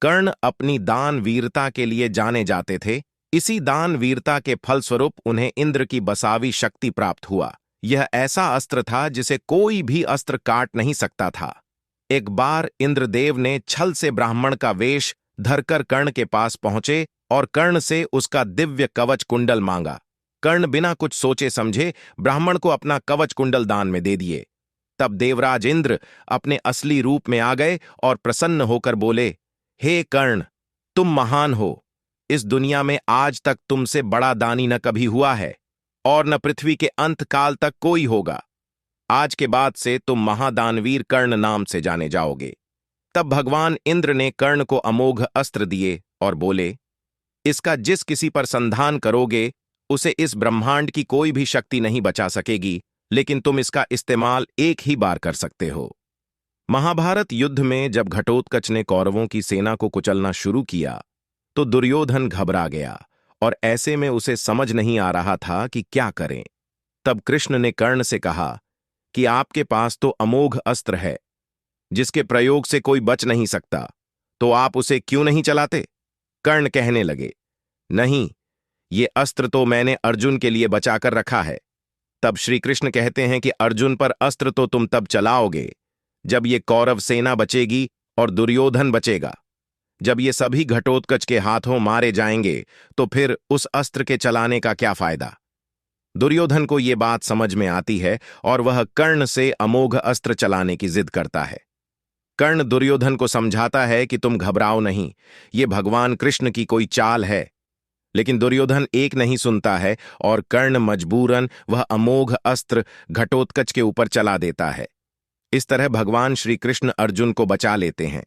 कर्ण अपनी दान वीरता के लिए जाने जाते थे। इसी दान वीरता के फलस्वरूप उन्हें इंद्र की बसावी शक्ति प्राप्त हुआ। यह ऐसा अस्त्र था जिसे कोई भी अस्त्र काट नहीं सकता था। एक बार इंद्रदेव ने छल से ब्राह्मण का वेश धरकर कर्ण के पास पहुंचे और कर्ण से उसका दिव्य कवच कुंडल मांगा। कर्ण बिना कुछ सोचे समझे ब्राह्मण को अपना कवच कुंडल दान में दे दिए। तब देवराज इंद्र अपने असली रूप में आ गए और प्रसन्न होकर बोले, हे कर्ण, तुम महान हो। इस दुनिया में आज तक तुमसे बड़ा दानी न कभी हुआ है और न पृथ्वी के अंत काल तक कोई होगा। आज के बाद से तुम महादानवीर कर्ण नाम से जाने जाओगे। तब भगवान इंद्र ने कर्ण को अमोघ अस्त्र दिए और बोले, इसका जिस किसी पर संधान करोगे उसे इस ब्रह्मांड की कोई भी शक्ति नहीं बचा सकेगी, लेकिन तुम इसका इस्तेमाल एक ही बार कर सकते हो। महाभारत युद्ध में जब घटोत्कच ने कौरवों की सेना को कुचलना शुरू किया तो दुर्योधन घबरा गया और ऐसे में उसे समझ नहीं आ रहा था कि क्या करें। तब कृष्ण ने कर्ण से कहा कि आपके पास तो अमोघ अस्त्र है जिसके प्रयोग से कोई बच नहीं सकता, तो आप उसे क्यों नहीं चलाते? कर्ण कहने लगे, नहीं, ये अस्त्र तो मैंने अर्जुन के लिए बचाकर रखा है। तब श्री कृष्ण कहते हैं कि अर्जुन पर अस्त्र तो तुम तब चलाओगे जब ये कौरव सेना बचेगी और दुर्योधन बचेगा। जब ये सभी घटोत्कच के हाथों मारे जाएंगे तो फिर उस अस्त्र के चलाने का क्या फायदा? दुर्योधन को ये बात समझ में आती है और वह कर्ण से अमोघ अस्त्र चलाने की जिद करता है। कर्ण दुर्योधन को समझाता है कि तुम घबराओ नहीं, ये भगवान कृष्ण की कोई चाल है। लेकिन दुर्योधन एक नहीं सुनता है और कर्ण मजबूरन वह अमोघ अस्त्र घटोत्कच के ऊपर चला देता है। इस तरह भगवान श्री कृष्ण अर्जुन को बचा लेते हैं।